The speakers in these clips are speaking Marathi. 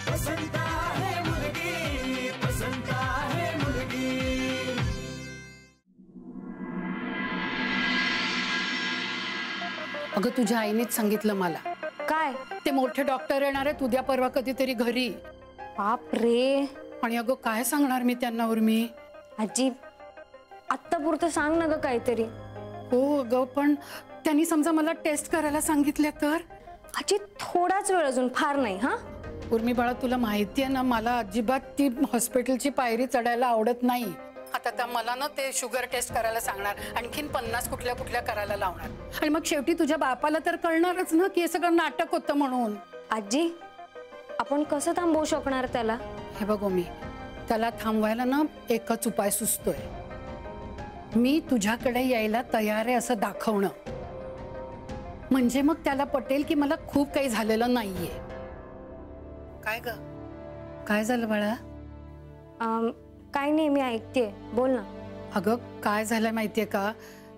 पसंत आहे मुलगी, पसंत आहे मुलगी। अगं तुझ्या आईनेच सांगितलं मला। काय? ते मोठे डॉक्टर येणार आहेत उद्या परवा कधीतरी घरी। बाप रे। आणि अगं काय सांगणार मी त्यांना उर्मी? आजी आत्तापुरतं सांग ना ग काहीतरी। हो अगं पण त्यांनी समजा मला टेस्ट करायला सांगितले तर? आजी थोडाच वेळ अजून, फार नाही। हा उर्मी बाळा तुला माहिती आहे ना मला अजिबात ती हॉस्पिटलची पायरी चढायला आवडत नाही। आता त्या मला ना ते शुगर टेस्ट करायला सांगणार, आणखीन 50 कुठल्या कुठल्या करायला लावणार, आणि मग शेवटी तुझ्या बापाला तर कळणारच ना की हे सगळं नाटक होतं म्हणून। आजी आपण कसं थांबवू शकणार त्याला? हे बघ मी त्याला थांबवायला ना एकच उपाय सुचतोय, मी तुझ्याकडे यायला तयार आहे असं दाखवणं। म्हणजे मग त्याला पटेल की मला खूप काही झालेलं नाहीये। काय ग काय झालं बाळा? काय नाही, मी ऐकतेय, बोल ना। अगं काय झालं माहितीये का,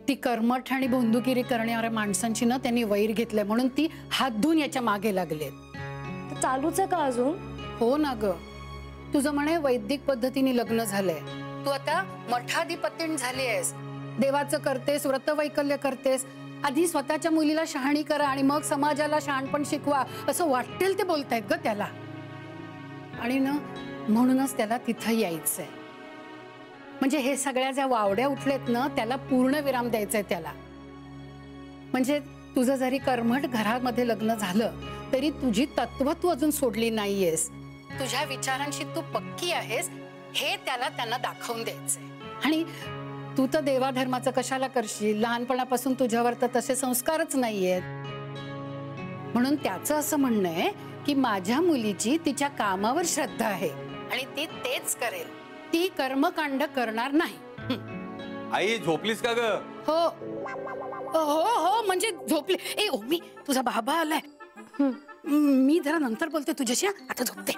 ती कर्मठ आणि बंदुकिरी करणाऱ्या माणसांची ना त्यांनी वैर घेतलंय म्हणून ती हात धुवून याच्या मागे लागलेत। चालूच आहे का अजून? हो ना ग, तुझं म्हणे वैदिक पद्धतीने लग्न झालंय, तू आता मठाधिपतीण झाली आहेस, देवाचं करतेस, व्रतवैकल्य करतेस, आधी स्वतःच्या मुलीला शहाणी करा आणि मग समाजाला शहाणपण शिकवा असं वाटेल ते बोलतायत ग त्याला। आणि ना म्हणूनच त्याला तिथं यायचंय, म्हणजे हे सगळ्या ज्या वावड्या उठलेत ना त्याला पूर्ण विराम द्यायचाय त्याला। म्हणजे तुझं जरी कर्मठ घरामध्ये लग्न झालं तरी तुझी तत्व तू अजून सोडली नाहीयेस, तुझ्या विचारांशी तू पक्की आहेस हे त्यांना दाखवून द्यायचंय। आणि तू तर देवाधर्माचं कशाला करशील, लहानपणापासून तुझ्यावर तर तसे संस्कारच नाहीयेत। म्हणून त्याचं असं म्हणणं आहे की माझ्या मुलीची तिच्या कामावर श्रद्धा आहे आणि ती तेच करेल, ती कर्मकांड करणार नाही। आई झोपलीस का ग? हो हो हो म्हणजे झोपली। ए ओमी तुझा बाबा आलाय, मी जरा नंतर बोलते तुझ्याशी, आता झोपते।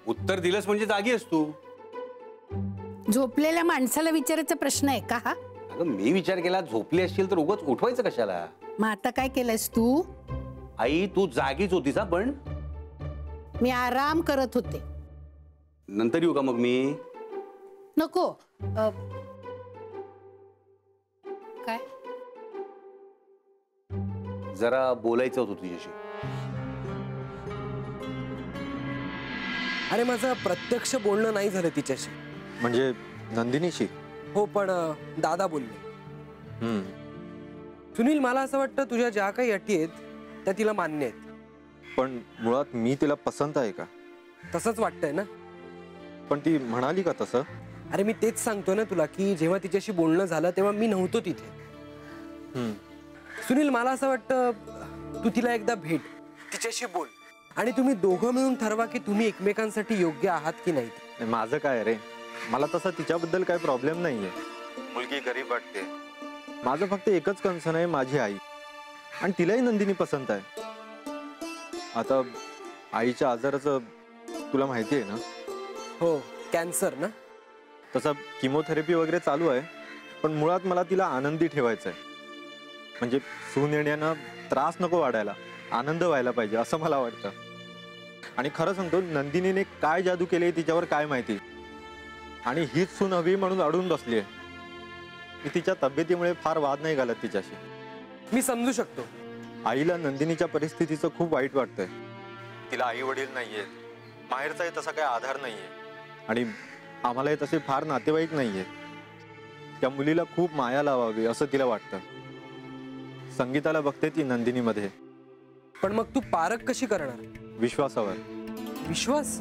उत्तर दिलंस म्हणजे जागी आहेस तू? झोपलेल्या माणसाला विचारायचा प्रश्न आहे का हा? अगं मी विचार केला झोपली असशील तर उगाच उठवायचं कशाला? मग आता काय केलंयस तू? आई तू जागीच होतीस? पण मी आराम करत होते। नंतर येऊ का मग मी? नको। काय? जरा बोलायचं होतं तुझ्याशी। अरे माझं प्रत्यक्ष बोलणं नाही झालं तिच्याशी। म्हणजे नंदिनीशी? हो पण दादा बोलले। सुनील मला असं वाटतं तुझ्या ज्या काही अटी आहेत त्या तिला मान्य आहेत। पण मुळात मी तिला पसंत आहे का? तसंच वाटतंय ना? पण ती म्हणाली का तसं? अरे मी तेच सांगतोय ना तुला की जेव्हा तिच्याशी बोलणं झालं तेव्हा मी नव्हतो तिथे। सुनील मला असं वाटतं तू तिला एकदा भेट, तिच्याशी बोल आणि तुम्ही दोघं मिळून ठरवा की तुम्ही एकमेकांसाठी योग्य आहात की नाही। माझं काय रे, मला तसं तिच्याबद्दल काही प्रॉब्लेम नाहीये, मुलगी गरीब वाटते, माझं फक्त एकच कन्सर्न आहे माझी आई, आणि तिलाही नंदिनी पसंत आहे। आता आईच्या आजाराचं तुला माहिती आहे ना? हो कॅन्सर ना? तसं किमोथेरपी वगैरे चालू आहे, पण मुळात मला तिला आनंदी ठेवायचं आहे, म्हणजे सून येण्यानं त्रास नको वाढायला, आनंद व्हायला पाहिजे असं मला वाटतं। आणि खरं सांगतो नंदिनीने काय जादू केली तिच्यावर काय माहिती, आणि हीच सून हवी म्हणून अडून बसली आहे। मी तिच्या तब्येतीमुळे फार वाद नाही घालत तिच्याशी। मी समजू शकतो। आईला नंदिनीच्या परिस्थितीचं खूप वाईट वाटतंय, तिला आई वडील नाहीये, माहेरचाही तसा काही आधार नाहीये, आणि आम्हालाही तसे फार नातेवाईक नाहीये। त्या मुलीला खूप माया लावावी असं तिला वाटतं। संगीताला बघते ती नंदिनीमध्ये। पण मग तू पारख कशी करणार? विश्वासावर। विश्वास?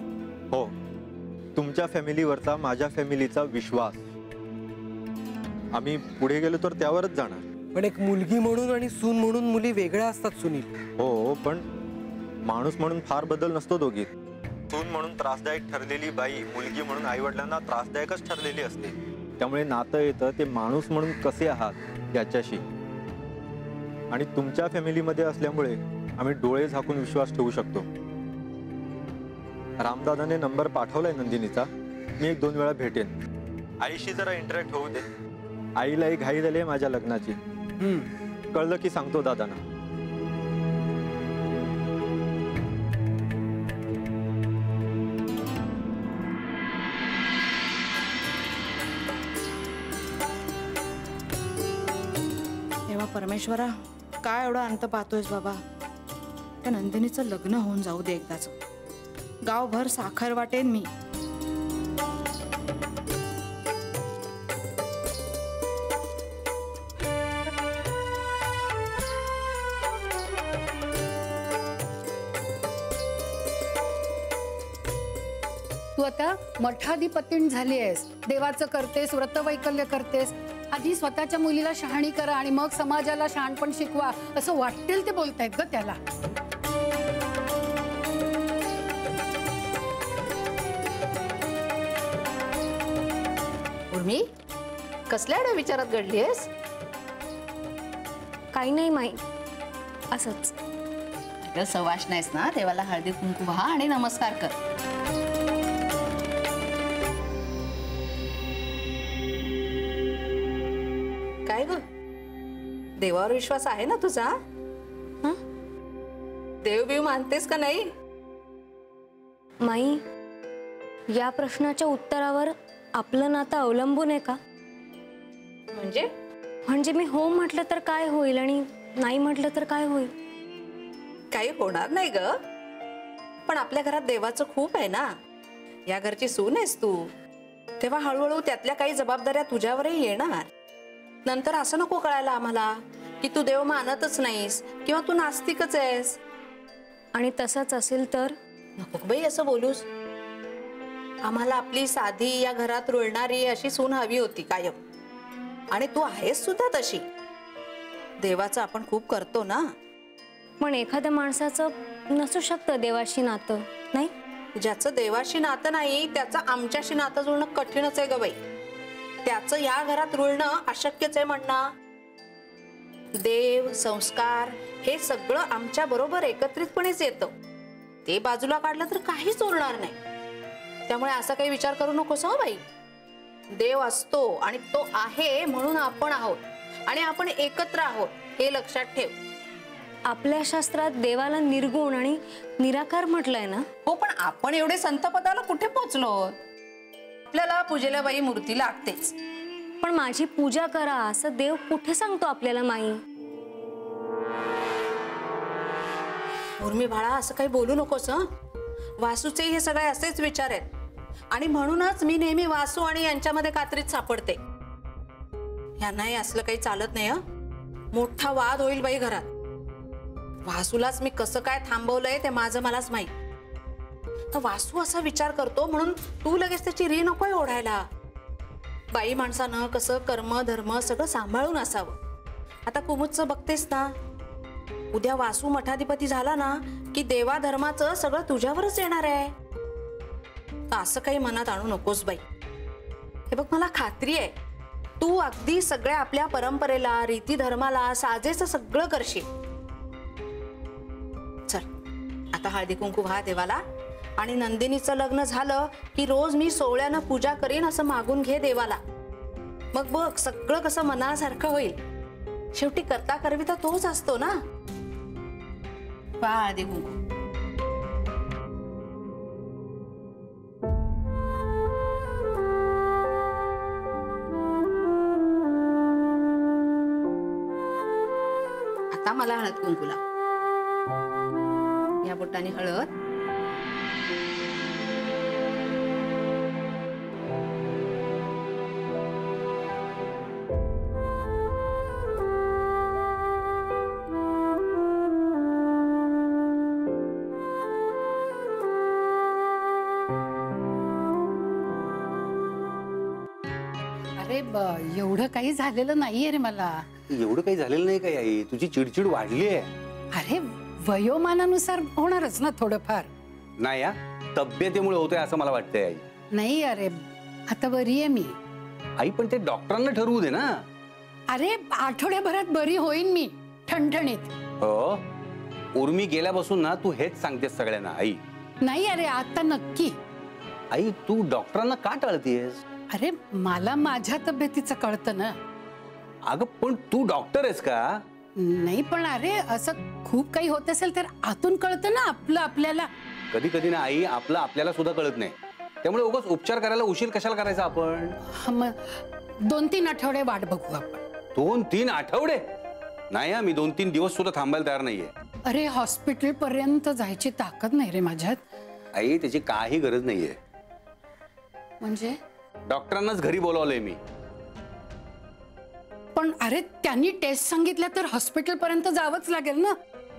हो, तुमच्या फॅमिलीवरचा माझ्या फॅमिलीचा विश्वास। आम्ही पुढे गेलो तर त्यावरच जाणार। पण एक मुलगी म्हणून आणि सून म्हणून मुली वेगळ्या असतात सुनील। हो पण माणूस म्हणून फार बदल नसतो दोघीत। सून म्हणून त्रासदायक ठरलेली बाई मुलगी म्हणून आई वडिलांना त्रासदायकच ठरलेली असते। त्यामुळे नातं येतं ते माणूस म्हणून कसे आहात याच्याशी। आणि तुमच्या फॅमिलीमध्ये असल्यामुळे आम्ही डोळे झाकून विश्वास ठेवू शकतो। रामदादाने नंबर पाठवलाय नंदिनीचा, मी 1-2 वेळा भेटेन। आईशी जरा इंटरॅक्ट होऊ दे, आईलाही घाई झाली माझ्या लग्नाची। कळलं की सांगतो दादांना. तेव्हा परमेश्वरा, काय एवढा अंत पाहतोयस बाबा. त्या नंदिनीचं लग्न होऊन जाऊ दे एकदाच. गावभर साखर वाटेन मी. तू आता मठाधिपतीण झाली आहेस, देवाचं करतेस, व्रतवैकल्य करतेस. आधी स्वतःच्या मुलीला शहाणी करा आणि मग समाजाला शहाणपण शिकवा, असं वाटेल ते बोलतायत ग त्याला. उर्मी, कसल्या विचारात घडलीयस? काही नाही माई, असंच. अगं सवाश नाहीस ना, देवाला हळदी कुंकू वाहा आणि नमस्कार कर. काय ग, देवावर विश्वास आहे ना तुझा? हं? देव बिव मानतेस का नाही? माई, या प्रश्नाच्या उत्तरावर आपलं नातं अवलंबून आहे का? म्हणजे मी हो म्हटलं तर काय होईल आणि नाही म्हटलं तर काय होईल? काही होणार नाही ग, पण आपल्या घरात देवाचं खूप आहे ना. या घरची सून आहेस तू, तेव्हा हळूहळू त्यातल्या काही जबाबदाऱ्या तुझ्यावरही येणार. नंतर असं नको कळायला आम्हाला की तू देव मानतच नाहीस किंवा तू नास्तिकच आहेस. आणि तसंच असेल तर? नको बाई असं बोलूस. आम्हाला आपली साधी, या घरात रुळणारी अशी सून हवी होती कायम, आणि तू आहेस सुद्धा तशी. देवाचं आपण खूप करतो ना. पण एखाद्या माणसाचं नसू शकतं देवाशी नातं, नाही? ज्याचं देवाशी नातं नाही त्याचं आमच्याशी नातं जुळणं कठीणच आहे ग बाई. त्याचं या घरात रुळणं अशक्यच आहे म्हणणं. देव, संस्कार हे सगळं आमच्या बरोबर एकत्रितपणेच येतं. ते बाजूला काढलं तर काहीच उरणार नाही. त्यामुळे असा काही विचार करू नकोस हो बाई. देव असतो आणि तो आहे म्हणून आपण आहोत, आणि आपण एकत्र आहोत हे लक्षात ठेव. आपल्या शास्त्रात देवाला निर्गुण आणि निराकार म्हटलंय ना? हो, पण आपण एवढे संत पदाला कुठे पोहोचलो? आपल्याला पूजेला बाई मूर्ती लागतेच. पण माझी पूजा करा असं देव कुठे सांगतो आपल्याला माई? उर्मी बाळा, असं काही बोलू नकोस हं. वासूचे हे सगळे असेच विचार आहेत, आणि म्हणूनच मी नेहमी वासू आणि यांच्यामध्ये कात्रीत सापडते. यांनाही असलं काही चालत नाही हं. मोठा वाद होईल बाई घरात. वासूलाच मी कसं काय थांबवलंय ते माझं मलाच माहित. तर वासू असा विचार करतो म्हणून तू लगेच त्याची री नकोय ओढायला. बाई माणसानं कसं कर्म धर्म सगळं सांभाळून असावं. आता कुमुदचं बघतेस ना, उद्या वासू मठाधिपती झाला ना की देवा धर्माचं सगळं तुझ्यावरच येणार आहे. तर असं काही मनात आणू नकोस बाई. हे बघ, मला खात्री आहे तू अगदी सगळ्या आपल्या परंपरेला, रीती धर्माला साजेचं सगळं करशील. चल आता हळदी कुंकू वाहा देवाला, आणि नंदिनीचं लग्न झालं की रोज मी सोहळ्यानं पूजा करीन असं मागून घे देवाला. मग बघ सगळं कसं मनासारखं होईल. शेवटी करता करविता तोच असतो ना. हळदी कुंकू. आता मला हळद कुंकूला या बोटाने हळद, अरे एवढं काही झालेलं नाहीये रे मला. एवढं काही झालेलं नाही काय आई, तुझी चिडचिड वाढली आहे. अरे वयोमानानुसार होणारच ना थोडंफार. नाही या तब्येतीमुळे होतंय असं मला वाटतंय आई. नाही अरे, आता बरी आहे मी. आई पण ते डॉक्टरांना ठरवू दे ना. अरे आठवड्याभरात बरी होईन मी ठणठणीत. हो, उर्मी गेल्यापासून ना तू हेच सांगतेस सगळ्यांना आई. नाही अरे, आता नक्की. आई तू डॉक्टरांना का टाळतेस? अरे मला माझ्या तब्येतीचं कळतं ना. अगं पण तू डॉक्टर आहेस का? नाही पण अरे असं खूप काही होत असेल तर आतून कळतं ना आपलं आपल्याला. कधी कधी ना आई आपलं आपल्याला सुद्धा कळत नाही, त्यामुळे उगाच उपचार करायला उशीर कशाला करायचा आपण. मग 2-3 आठवडे वाट बघू आपण. 2-3 आठवडे नाही हा, मी 2-3 दिवस सुद्धा थांबायला तयार नाहीये. अरे हॉस्पिटल पर्यंत जायची ताकद नाही रे माझ्यात. आई त्याची काही गरज नाहीये. म्हणजे डॉक्टरांनाच घरी बोलावलंय मी. पण अरे त्यांनी टेस्ट सांगितल्या तर हॉस्पिटल पर्यंत जावंच लागेल ना,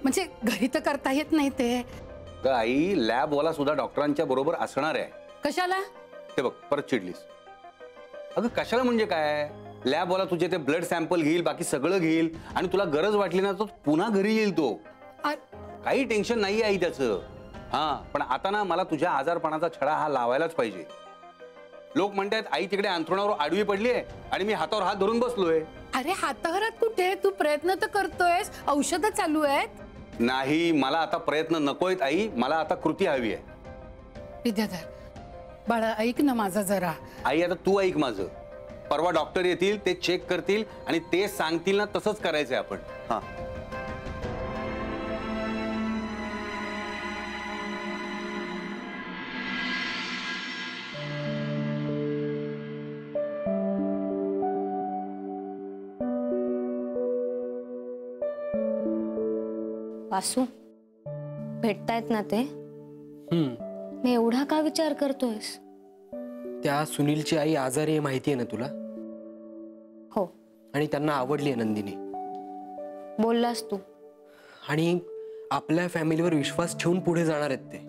म्हणजे घरी तर करता येत नाही ते. तर आई लॅब वाला सुद्धा डॉक्टरांच्या बरोबर असणार आहे. कशाला? ते बघ परत चिडलीस. अगं कशाला म्हणजे काय, लॅब वाला तुझे ते ब्लड सॅम्पल घेईल, बाकी सगळं घेईल आणि तुला गरज वाटली ना तर पुन्हा घरी येईल तो. काही टेन्शन नाही आई त्याचं. हा पण आता ना मला तुझ्या आजारपणाचा छडा हा लावायलाच पाहिजे. लोक म्हणतात आई तिकडे अंथरुणावर आडवी पडलीये आणि मी हातावर हात धरून बसलोय. अरे हातावरात कुठे, तू प्रयत्न तर करतोयस, औषधं चालू आहेत. नाही मला आता प्रयत्न नकोयत आई, मला आता कृती हवी आहे. विद्याधर बाळा ऐक ना माझं जरा. आई आता तू ऐक माझं. परवा डॉक्टर येतील, ते चेक करतील आणि ते सांगतील ना तसंच करायचंय आपण. हा वासू भेटतायत ना ते? मी एवढा का विचार करतोयस? त्या सुनीलची आई आजारी आहे माहिती आहे ना तुला? हो. आणि त्यांना आवडली आहे नंदिनी. बोललास तू. आणि आपल्या फॅमिलीवर विश्वास ठेवून पुढे जाणार आहेत ते.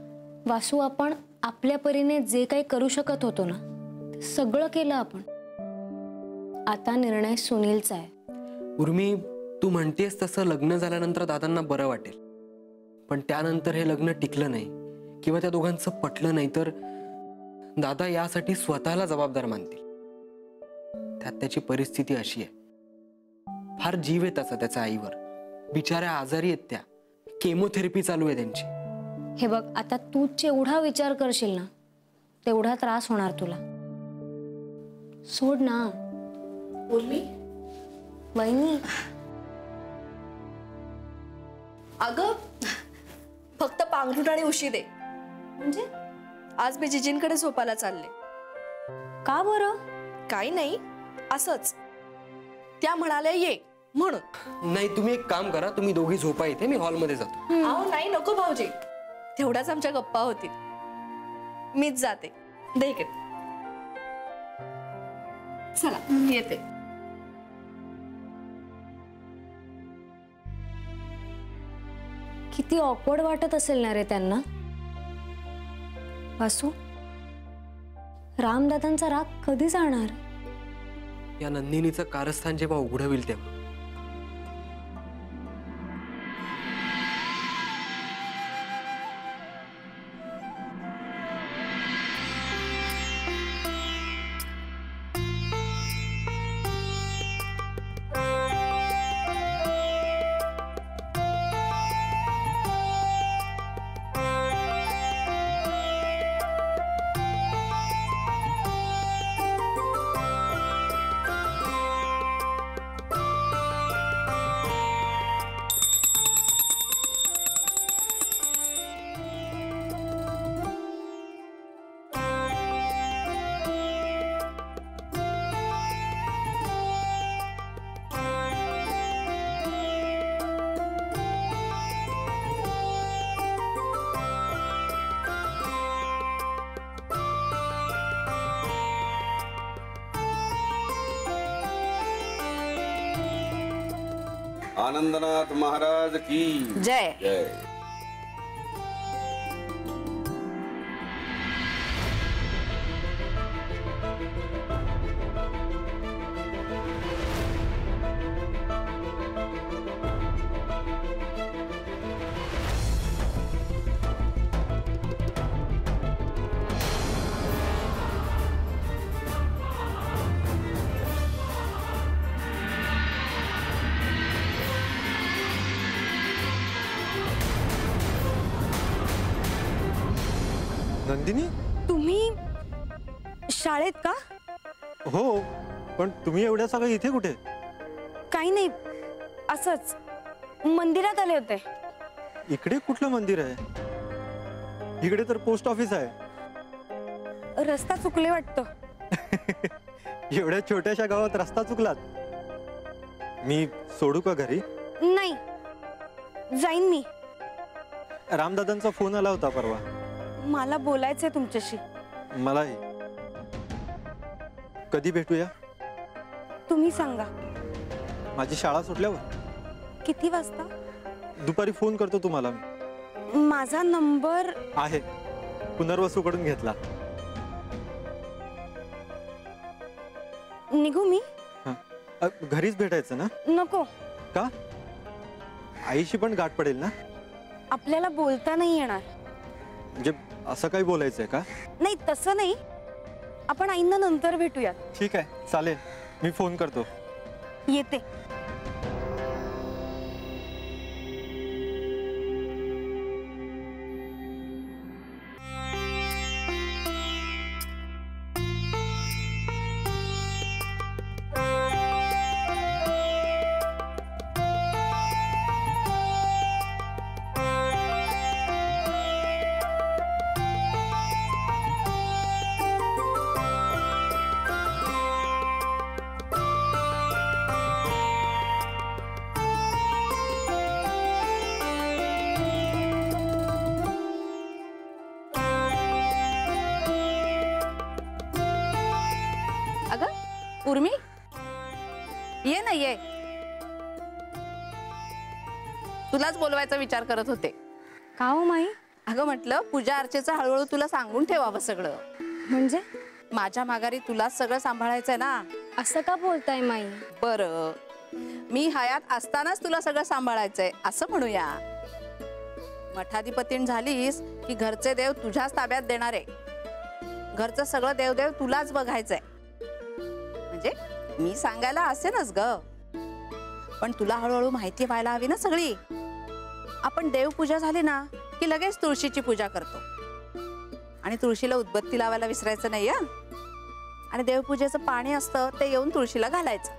वासू आपण आपल्या परीने जे काही करू शकत होतो ना ते सगळं केलं आपण. आता निर्णय सुनीलचा आहे. उर्मी तू म्हणतेस तसं लग्न झाल्यानंतर दादांना बरं वाटेल, पण त्यानंतर हे लग्न टिकलं नाही किंवा त्या दोघांचं पटलं नाही तर दादा यासाठी स्वतःला जबाबदार मानतील. त्यात त्याची परिस्थिती अशी आहे, फार जीव आहे त्याच्या आईवर. बिचाऱ्या आजारी आहेत त्या, केमोथेरपी चालू आहे त्यांची. हे बघ आता तू जेवढा विचार करशील ना तेवढा त्रास होणार तुला. सोड ना. उर्मी वहिनी अगं फक्त पांघरुण आणि उशी दे. म्हणजे आज मी जिजींकडे झोपायला चालले. का बरं? काही नाही असंच, त्या म्हणाल्या ये म्हणून. नाही तुम्ही एक काम करा, तुम्ही दोघी झोपा इथे, मी हॉलमध्ये जातो. अहो नाही नको भाऊजी, तेवढ्याच आमच्या गप्पा होतील. मीच जाते. दे इकडे. चला मी येते. किती ऑकवर्ड वाटत असेल ना रे त्यांना. वासू रामदादांचा राग कधी जाणार? या नंदिनीचं कारस्थान जेव्हा उघड होईल तेव्हा. आनंदनाथ महाराज की जय. जय. नंदिनी? तुम्ही शाळेत का? हो, पण तुम्ही एवढ्या सगळं इथे कुठे? काही नाही असंच. मंदिरात आले होते. इकडे कुठलं मंदिर आहे? इकडे तर पोस्ट ऑफिस आहे. रस्ता चुकले वाटतं. एवढ्या छोट्याशा गावात रस्ता चुकलात? मी सोडू का घरी? नाही, जाईन मी. रामदादांचा फोन आला होता परवा. मला बोलायचंय तुमच्याशी. मलाही. कधी भेटूया? तुम्ही सांगा. माझी शाळा सुटल्यावर. किती वाजता? दुपारी फोन करतो तुम्हाला. माझा नंबर आहे, पुनर्वसूकडून घेतला. निघू मी? घरीच भेटायचं ना? नको. का? आईशी पण गाठ पडेल ना? आपल्याला बोलता नाही येणार. म्हणजे असं काही बोलायचंय का? नाही, तसं नाही. आपण आईंना नंतर भेटूया. ठीक आहे, चालेल. मी फोन करतो. येते. अगं उर्मी, ये ना ये. तुलाच बोलवायचा विचार करत होते. का हो माई? अगं म्हटलं पूजा अर्चेचं हळूहळू तुला सांगून ठेवावं सगळं. म्हणजे माझ्या माघारी तुलाच सगळं सांभाळायचंय ना. असं का बोलताय माई? बरं, मी हयात असतानाच तुला सगळं सांभाळायचंय असं म्हणूया. मठाधिपतीण झालीस की घरचे देव तुझ्याच ताब्यात देणार आहे. घरचं सगळं देवदेव तुलाच बघायचंय. म्हणजे मी सांगायला असेलच ग, पण तुला हळूहळू माहिती व्हायला हवी ना सगळी. आपण देवपूजा झाली ना की लगेच तुळशीची पूजा करतो. आणि तुळशीला उदबत्ती लावायला विसरायचं नाही. आणि देवपूजेचं पाणी असतं ते येऊन तुळशीला घालायचं.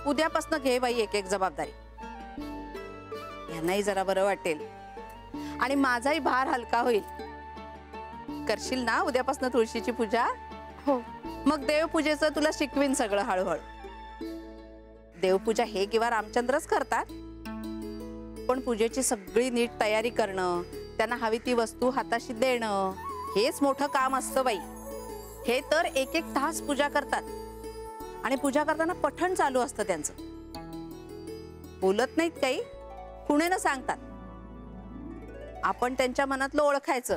उद्यापासून घे बाई एक एक जबाबदारी. यांनाही जरा बरं वाटेल आणि माझाही भार हलका होईल. करशील ना उद्यापासून तुळशीची पूजा? हो. मग देवपूजेचं तुला शिकवीन सगळं हळूहळू. देवपूजा हे किंवा रामचंद्रच करतात, पण पूजेची सगळी नीट तयारी करणं, त्यांना हवी ती वस्तू हाताशी देणं, हेच मोठं काम असतं बाई. हे तर एक एक तास पूजा करतात. आणि पूजा करताना पठण चालू असतं त्यांचं. बोलत नाहीत काही, खुणेनं सांगतात. आपण त्यांच्या मनातलं ओळखायचं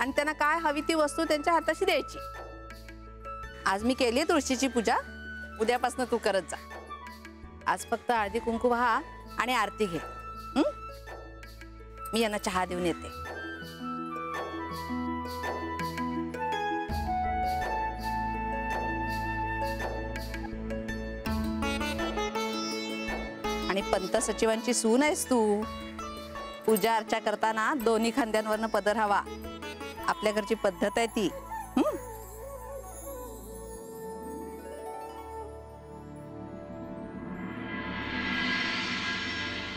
आणि त्यांना काय हवी ती वस्तू त्यांच्या हाताशी द्यायची. आज मी केली तुळशीची पूजा, उद्यापासून तू करत जा. आज फक्त हळदी कुंकू वाहा आणि आरती घे. मी यांना चहा देऊन येते. आणि पंत सचिवांची सून आहेस तू. पूजा अर्चा करताना दोन्ही खांद्यांवरनं पदर हवा. आपल्या घरची पद्धत आहे ती.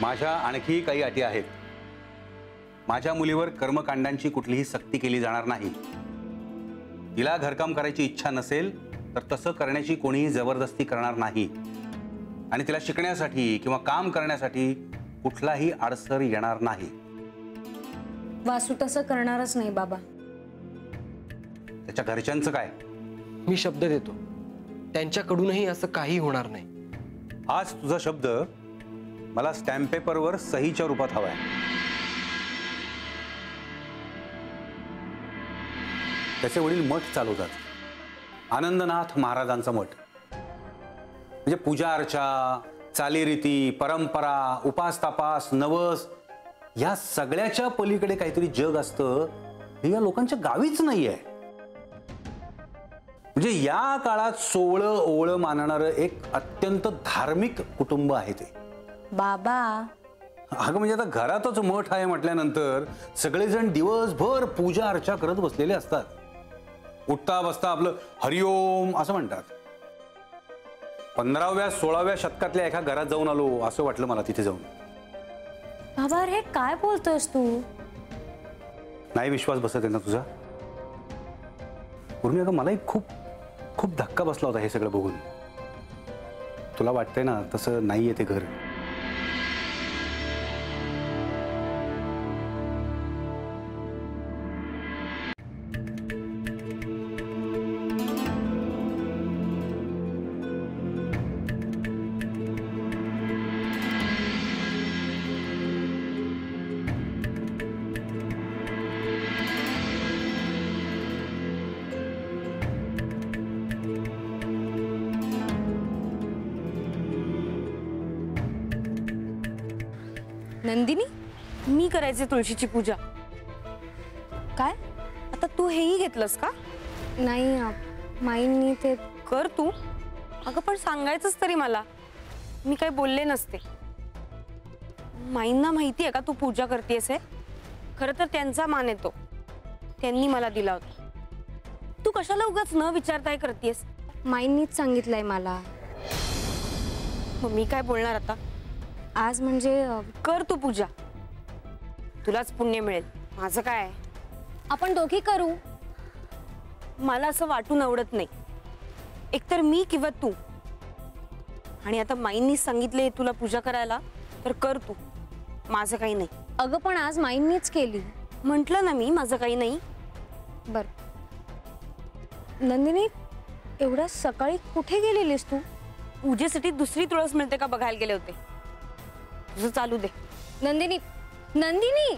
माझ्या आणखी काही अटी आहेत. माझ्या मुलीवर कर्मकांडांची कुठलीही सक्ती केली जाणार नाही. तिला घरकाम करायची इच्छा नसेल तर तसं करण्याची कोणीही जबरदस्ती करणार नाही. आणि तिला शिकण्यासाठी किंवा काम करण्यासाठी कुठलाही अडसर येणार नाही. वासू तसं करणारच नाही बाबा. त्याच्या घरच्यांचं काय? मी शब्द देतो, त्यांच्याकडूनही असं काही होणार नाही. आज तुझा शब्द मला स्टॅम्प पेपरवर सहीच्या रूपात हवाय. त्याचे वडील मठ चालवतात, आनंदनाथ महाराजांचा मठ. म्हणजे पूजा अर्चा, चालीरीती, परंपरा, उपास तापास, नवस या सगळ्याच्या पलीकडे काहीतरी जग असतं हे या लोकांच्या गावीच नाहीये. म्हणजे या काळात सोवळं ओवळं मानणारं एक अत्यंत धार्मिक कुटुंब आहे ते. बाबा अगं म्हणजे आता घरातच मठ आहे म्हटल्यानंतर सगळेजण दिवसभर पूजा अर्चा करत बसलेले असतात. उठता बसता आपलं हरिओम असं म्हणतात. 15व्या 16व्या शतकातल्या एका घरात जाऊन आलो असं वाटलं मला तिथे जाऊन. बाबा अरे काय बोलतोयस तू? नाही विश्वास बसत आहे ना तुझा? उर्मी अगं मलाही खूप खूप धक्का बसला होता हे सगळं बघून. तुला वाटतंय ना तसं नाहीये ते घर. नंदिनी, मी करायचे तुळशीची पूजा. काय आता तू हेही घेतलंस का? नाही माईंनी ते कर तू. अगं पण सांगायचंच तरी मला, मी काय बोलले नसते. माईंना माहिती आहे का तू पूजा करतेस हे? खरं तर त्यांचा मान येतो, त्यांनी मला दिला होता. तू कशाला उगाच न विचारताय करतेस? माईंनीच सांगितलंय मला. मग मी काय बोलणार आता? आज म्हणजे कर तू पूजा, तुलाच पुण्य मिळेल. माझं काय? आपण दोघी करू. मला असं वाटून आवडत नाही. एकतर मी किंवा तू. आणि आता माईंनी सांगितले तुला पूजा करायला, तर कर तू. माझं काही नाही. अगं पण आज माईंनीच केली. म्हटलं ना मी, माझं काही नाही. बर नंदिनी, एवढ्या सकाळी कुठे गेलेलीस तू? पूजेसाठी दुसरी तुळस मिळते का बघायला गेले होते. तुझं चालू दे. नंदिनी, नंदिनी